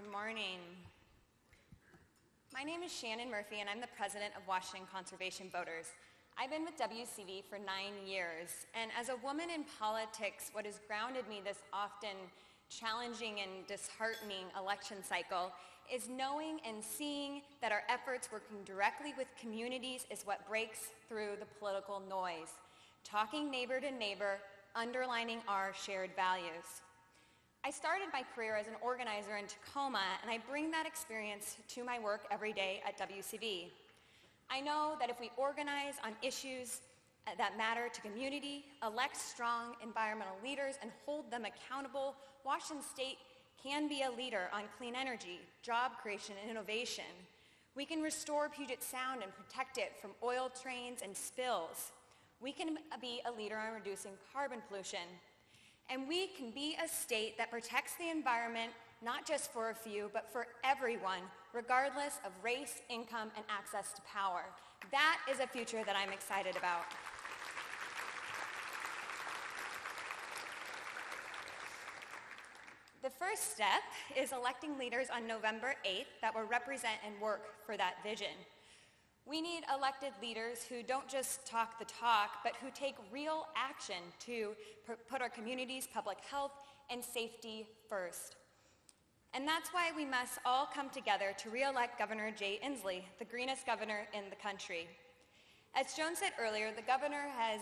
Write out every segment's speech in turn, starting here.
Good morning. My name is Shannon Murphy, and I'm the president of Washington Conservation Voters. I've been with WCV for 9 years, and as a woman in politics, what has grounded me this often challenging and disheartening election cycle is knowing and seeing that our efforts working directly with communities is what breaks through the political noise. Talking neighbor to neighbor, underlining our shared values. I started my career as an organizer in Tacoma, and I bring that experience to my work every day at WCV. I know that if we organize on issues that matter to community, elect strong environmental leaders, and hold them accountable, Washington State can be a leader on clean energy, job creation, and innovation. We can restore Puget Sound and protect it from oil trains and spills. We can be a leader on reducing carbon pollution. And we can be a state that protects the environment, not just for a few, but for everyone, regardless of race, income, and access to power. That is a future that I'm excited about. The first step is electing leaders on November 8th that will represent and work for that vision. We need elected leaders who don't just talk the talk, but who take real action to put our communities' public health and safety first. And that's why we must all come together to re-elect Governor Jay Inslee, the greenest governor in the country. As Joan said earlier, the governor has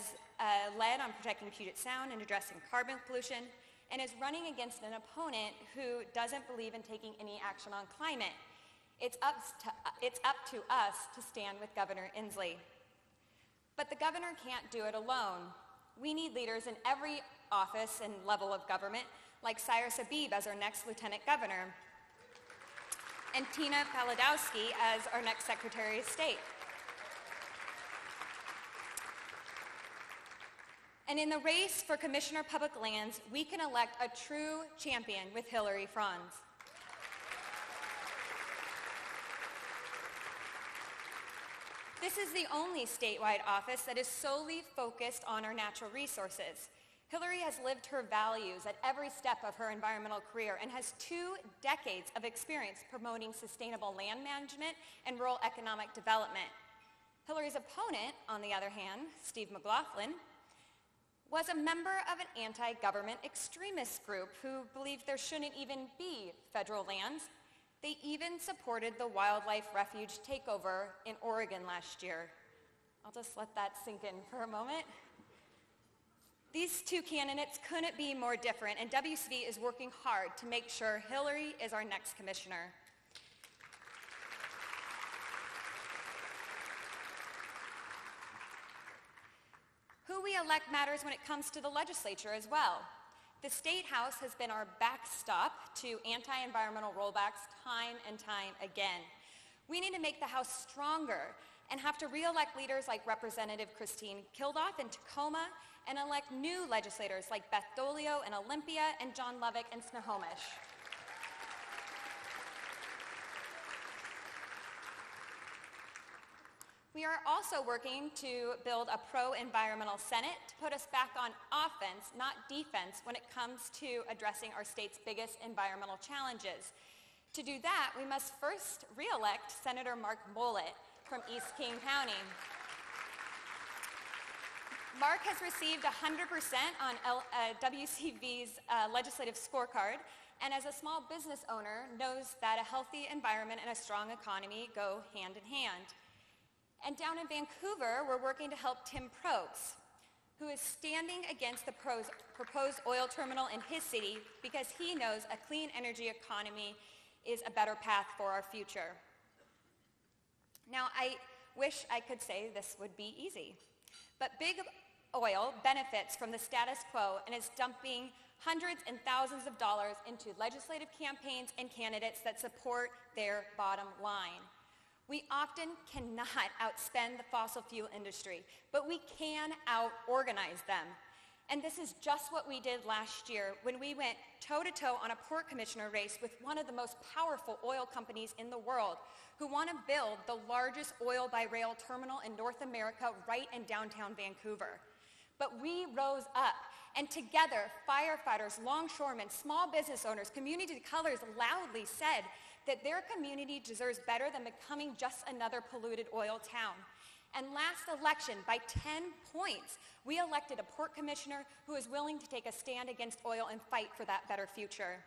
led on protecting Puget Sound and addressing carbon pollution, and is running against an opponent who doesn't believe in taking any action on climate. It's up to us to stand with Governor Inslee. But the governor can't do it alone. We need leaders in every office and level of government, like Cyrus Habib as our next lieutenant governor, and Tina Paladowski as our next Secretary of State. And in the race for Commissioner of Public Lands, we can elect a true champion with Hillary Franz. This is the only statewide office that is solely focused on our natural resources. Hillary has lived her values at every step of her environmental career and has 2 decades of experience promoting sustainable land management and rural economic development. Hillary's opponent, on the other hand, Steve McLaughlin, was a member of an anti-government extremist group who believed there shouldn't even be federal lands. They even supported the wildlife refuge takeover in Oregon last year. I'll just let that sink in for a moment. These 2 candidates couldn't be more different, and WCV is working hard to make sure Hillary is our next commissioner. Who we elect matters when it comes to the legislature as well. The State House has been our backstop to anti-environmental rollbacks time and time again. We need to make the House stronger and have to re-elect leaders like Representative Christine Kildoff in Tacoma and elect new legislators like Beth Dolio in Olympia and John Lovick in Snohomish. We are also working to build a pro-environmental Senate to put us back on offense, not defense, when it comes to addressing our state's biggest environmental challenges. To do that, we must first re-elect Senator Mark Mollett from East King County. Mark has received 100% on WCV's legislative scorecard, and as a small business owner, knows that a healthy environment and a strong economy go hand in hand. And down in Vancouver, we're working to help Tim Probst, who is standing against the proposed oil terminal in his city because he knows a clean energy economy is a better path for our future. Now, I wish I could say this would be easy, but big oil benefits from the status quo and is dumping hundreds and thousands of dollars into legislative campaigns and candidates that support their bottom line. We often cannot outspend the fossil fuel industry, but we can out-organize them. And this is just what we did last year when we went toe-to-toe on a port commissioner race with one of the most powerful oil companies in the world who want to build the largest oil-by-rail terminal in North America right in downtown Vancouver. But we rose up And together, firefighters, longshoremen, small business owners, community colors loudly said that their community deserves better than becoming just another polluted oil town. And last election, by 10 points, we elected a port commissioner who is willing to take a stand against oil and fight for that better future.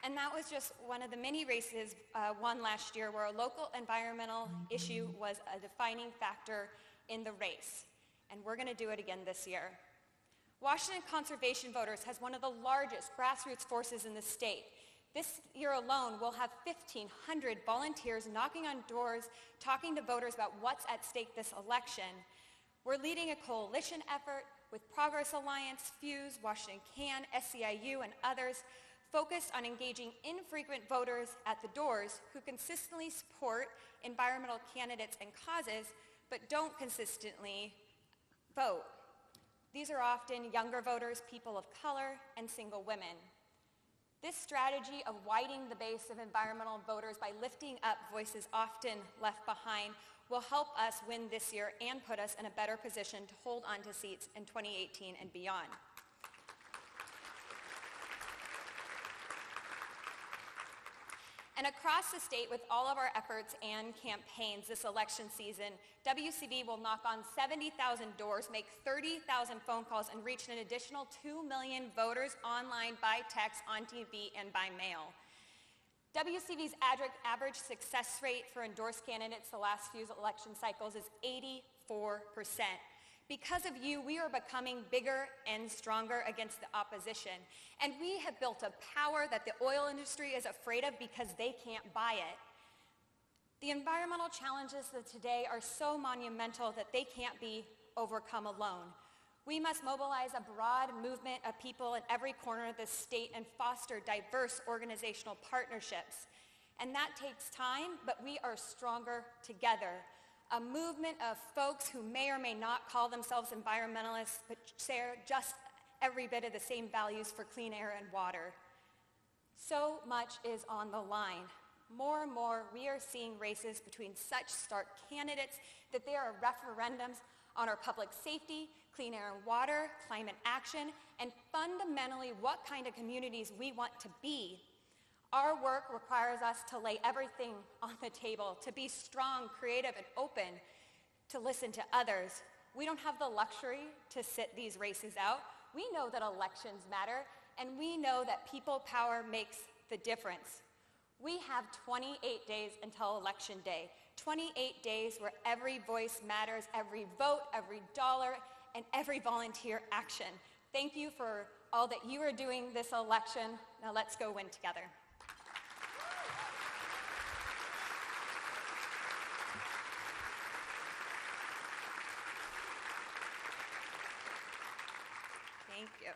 And that was just one of the many races won last year where a local environmental issue was a defining factor in the race. And we're going to do it again this year. Washington Conservation Voters has one of the largest grassroots forces in the state. This year alone, we'll have 1,500 volunteers knocking on doors, talking to voters about what's at stake this election. We're leading a coalition effort with Progress Alliance, Fuse, Washington Can, SEIU, and others, focused on engaging infrequent voters at the doors who consistently support environmental candidates and causes, but don't consistently vote. These are often younger voters, people of color, and single women. This strategy of widening the base of environmental voters by lifting up voices often left behind will help us win this year and put us in a better position to hold on to seats in 2018 and beyond. And across the state, with all of our efforts and campaigns this election season, WCV will knock on 70,000 doors, make 30,000 phone calls, and reach an additional 2 million voters online, by text, on TV, and by mail. WCV's average success rate for endorsed candidates the last few election cycles is 84%. Because of you, we are becoming bigger and stronger against the opposition. And we have built a power that the oil industry is afraid of because they can't buy it. The environmental challenges of today are so monumental that they can't be overcome alone. We must mobilize a broad movement of people in every corner of the state and foster diverse organizational partnerships. And that takes time, but we are stronger together. A movement of folks who may or may not call themselves environmentalists, but share just every bit of the same values for clean air and water. So much is on the line. More and more, we are seeing races between such stark candidates that there are referendums on our public safety, clean air and water, climate action, and fundamentally what kind of communities we want to be. Our work requires us to lay everything on the table, to be strong, creative, and open, to listen to others. We don't have the luxury to sit these races out. We know that elections matter, and we know that people power makes the difference. We have 28 days until Election Day, 28 days where every voice matters, every vote, every dollar, and every volunteer action. Thank you for all that you are doing this election. Now let's go win together. Thank you.